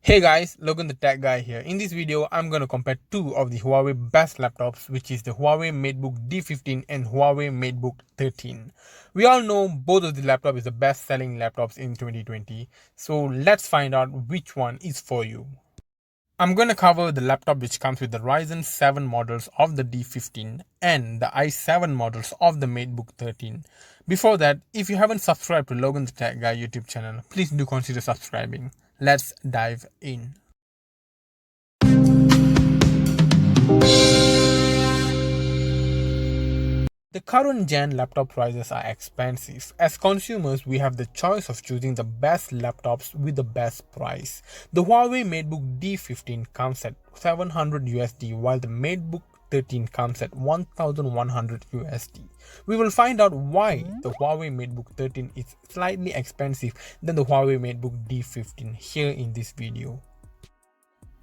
Hey guys, Logan the Tech Guy here. In this video, I'm going to compare two of the Huawei best laptops, which is the Huawei Matebook D15 and Huawei Matebook 13. We all know both of the laptops is the best selling laptops in 2020. So let's find out which one is for you. I'm going to cover the laptop which comes with the Ryzen 7 models of the D15 and the i7 models of the Matebook 13. Before that, if you haven't subscribed to Logan the Tech Guy YouTube channel, please do consider subscribing. Let's dive in. The current gen laptop prices are expensive. As consumers, we have the choice of choosing the best laptops with the best price. The Huawei Matebook D15 comes at 700 USD while the Matebook 13 comes at 1100 USD. We will find out why the Huawei Matebook 13 is slightly expensive than the Huawei Matebook D15 here in this video.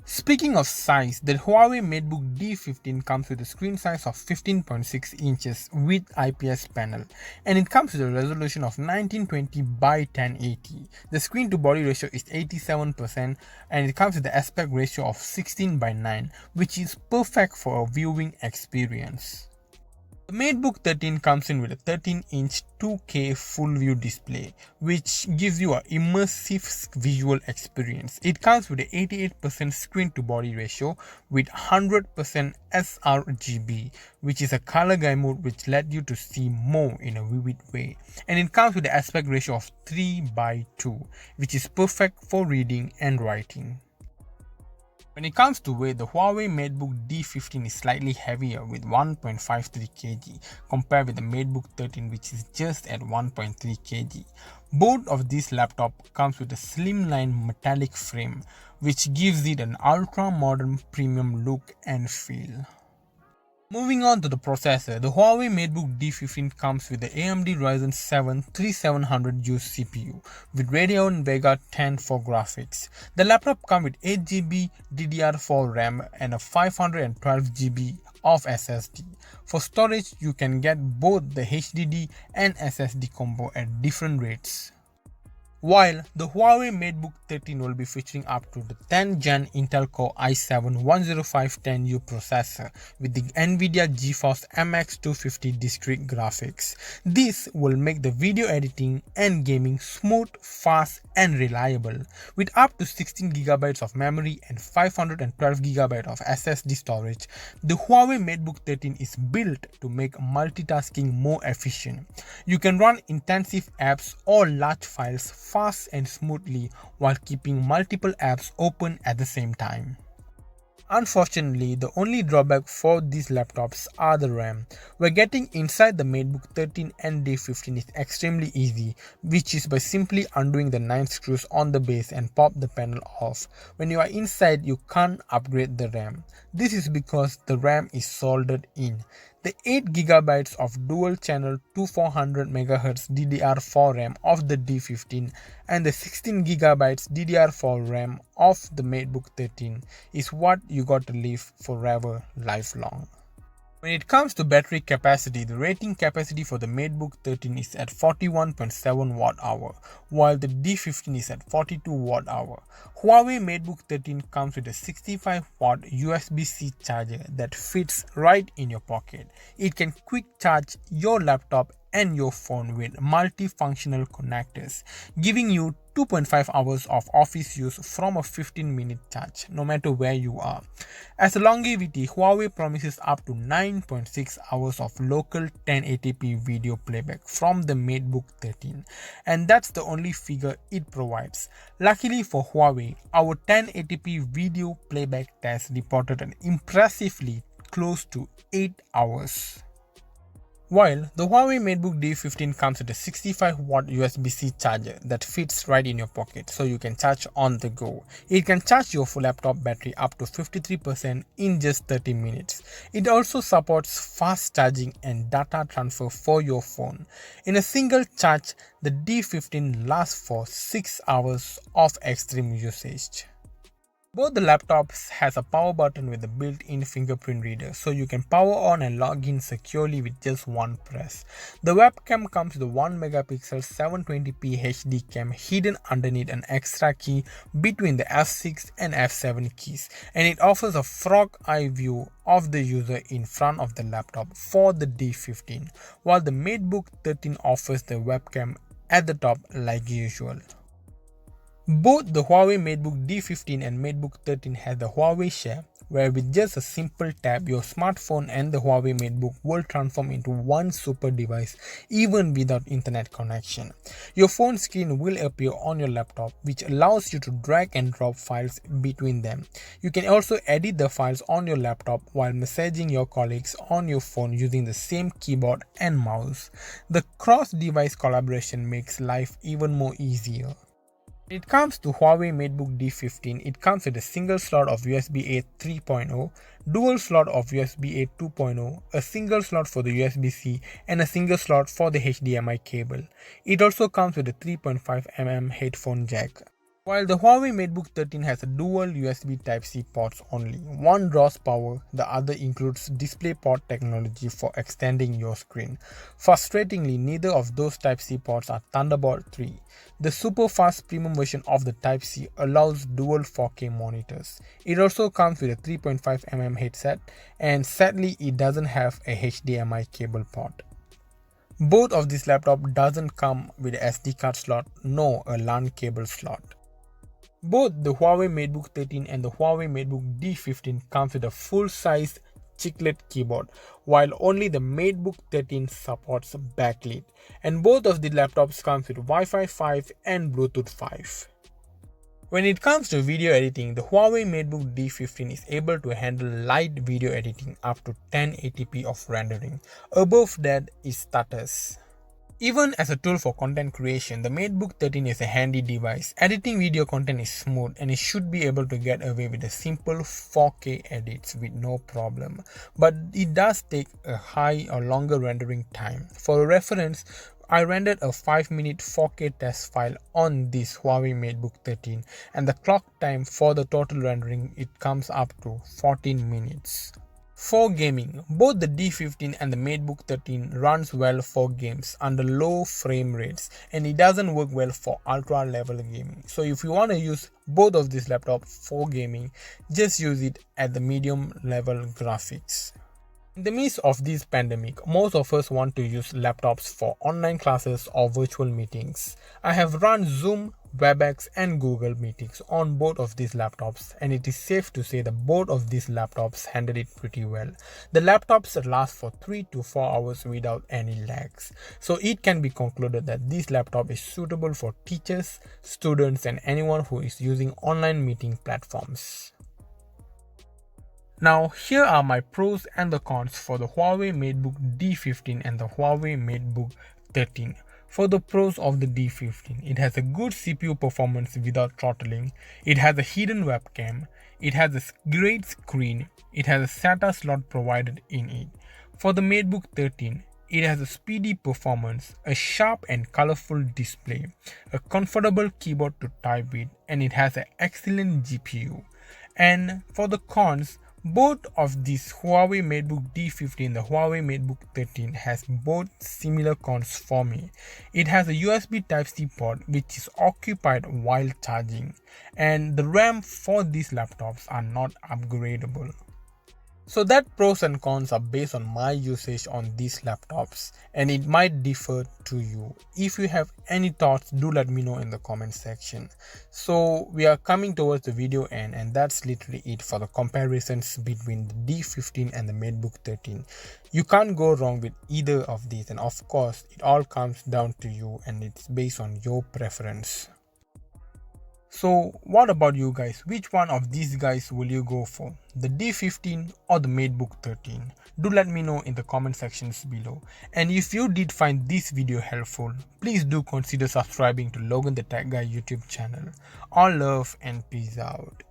Speaking of size, the Huawei Matebook D15 comes with a screen size of 15.6 inches with IPS panel, and it comes with a resolution of 1920 by 1080. The screen to body ratio is 87% and it comes with the aspect ratio of 16 by 9, which is perfect for a viewing experience. The Matebook 13 comes in with a 13-inch 2K full view display, which gives you an immersive visual experience. It comes with an 88% screen to body ratio with 100% sRGB, which is a color guide mode which lets you to see more in a vivid way. And it comes with an aspect ratio of 3 by 2, which is perfect for reading and writing. When it comes to weight, the Huawei Matebook D15 is slightly heavier with 1.53 kg compared with the Matebook 13, which is just at 1.3 kg. Both of these laptops comes with a slimline metallic frame, which gives it an ultra-modern premium look and feel. Moving on to the processor, the Huawei Matebook D15 comes with the AMD Ryzen 7 3700U CPU with Radeon Vega 10 for graphics. The laptop comes with 8GB DDR4 RAM and a 512GB of SSD. For storage, you can get both the HDD and SSD combo at different rates. While the Huawei Matebook 13 will be featuring up to the 10th Gen Intel Core i7 10510U processor with the NVIDIA GeForce MX 250 discrete graphics. This will make the video editing and gaming smooth, fast and reliable. With up to 16GB of memory and 512GB of SSD storage, the Huawei Matebook 13 is built to make multitasking more efficient. You can run intensive apps or large files fast and smoothly while keeping multiple apps open at the same time. Unfortunately, the only drawback for these laptops are the RAM, where getting inside the Matebook 13 and D15 is extremely easy, which is by simply undoing the 9 screws on the base and pop the panel off. When you are inside, you can't upgrade the RAM. This is because the RAM is soldered in. The 8GB of dual-channel 2400MHz DDR4 RAM of the D15 and the 16GB DDR4 RAM of the Matebook 13 is what you got to live forever lifelong. When it comes to battery capacity, the rating capacity for the Matebook 13 is at 41.7 Wh, while the D15 is at 42 Wh. Huawei Matebook 13 comes with a 65-watt USB-C charger that fits right in your pocket. It can quick charge your laptop and your phone with multifunctional connectors, giving you 2.5 hours of office use from a 15-minute charge, no matter where you are. As a longevity, Huawei promises up to 9.6 hours of local 1080p video playback from the Matebook 13, and that's the only figure it provides. Luckily for Huawei, our 1080p video playback test reported an impressively close to 8 hours. While the Huawei Matebook D15 comes with a 65-watt USB-C charger that fits right in your pocket so you can charge on the go. It can charge your full laptop battery up to 53% in just 30 minutes. It also supports fast charging and data transfer for your phone. In a single charge, the D15 lasts for 6 hours of extreme usage. Both the laptops has a power button with a built-in fingerprint reader, so you can power on and log in securely with just one press. The webcam comes with a 1 megapixel 720p HD cam hidden underneath an extra key between the F6 and F7 keys, and it offers a frog eye view of the user in front of the laptop for the D15, while the MacBook 13 offers the webcam at the top like usual. Both the Huawei Matebook D15 and Matebook 13 have the Huawei Share, where with just a simple tap, your smartphone and the Huawei Matebook will transform into one super device even without internet connection. Your phone screen will appear on your laptop, which allows you to drag and drop files between them. You can also edit the files on your laptop while messaging your colleagues on your phone using the same keyboard and mouse. The cross-device collaboration makes life even more easier. When it comes to Huawei Matebook D15, it comes with a single slot of USB-A 3.0, dual slot of USB-A 2.0, a single slot for the USB-C, and a single slot for the HDMI cable. It also comes with a 3.5mm headphone jack. While the Huawei Matebook 13 has a dual USB Type-C ports only, one draws power, the other includes DisplayPort technology for extending your screen. Frustratingly, neither of those Type-C ports are Thunderbolt 3. The super fast premium version of the Type-C allows dual 4K monitors. It also comes with a 3.5mm headset, and sadly it doesn't have a HDMI cable port. Both of these laptops doesn't come with a SD card slot nor a LAN cable slot. Both the Huawei Matebook 13 and the Huawei Matebook D15 comes with a full-size chiclet keyboard, while only the Matebook 13 supports backlit, and both of the laptops comes with Wi-Fi 5 and Bluetooth 5. When it comes to video editing, the Huawei Matebook D15 is able to handle light video editing up to 1080p of rendering. Above that is stutters. Even as a tool for content creation, the Matebook 13 is a handy device. Editing video content is smooth and it should be able to get away with a simple 4K edits with no problem. But it does take a high or longer rendering time. For reference, I rendered a 5-minute 4K test file on this Huawei Matebook 13, and the clock time for the total rendering it comes up to 14 minutes. For gaming, both the D15 and the Matebook 13 runs well for games under low frame rates, and it doesn't work well for ultra level gaming. So if you want to use both of these laptops for gaming, just use it at the medium level graphics. In the midst of this pandemic, most of us want to use laptops for online classes or virtual meetings. I have run Zoom, WebEx and Google Meetings on both of these laptops, and it is safe to say that both of these laptops handled it pretty well. The laptops last for 3 to 4 hours without any lags. So it can be concluded that this laptop is suitable for teachers, students and anyone who is using online meeting platforms. Now here are my pros and the cons for the Huawei Matebook D15 and the Huawei Matebook 13. For the pros of the D15, it has a good CPU performance without throttling, it has a hidden webcam, it has a great screen, it has a SATA slot provided in it. For the Matebook 13, it has a speedy performance, a sharp and colorful display, a comfortable keyboard to type with, and it has an excellent GPU. And for the cons, both of these Huawei Matebook D15 and the Huawei Matebook 13 has both similar cons for me. It has a USB Type-C port which is occupied while charging, and the RAM for these laptops are not upgradable. So that pros and cons are based on my usage on these laptops, and it might differ to you. If you have any thoughts, do let me know in the comment section. So we are coming towards the video end, and that's literally it for the comparisons between the D15 and the Matebook 13. You can't go wrong with either of these, and of course it all comes down to you and it's based on your preference. So what about you guys? Which one of these guys will you go for? The D15 or the Matebook 13? Do let me know in the comment sections below. And if you did find this video helpful, please do consider subscribing to Logan the Tech Guy YouTube channel. All love and peace out.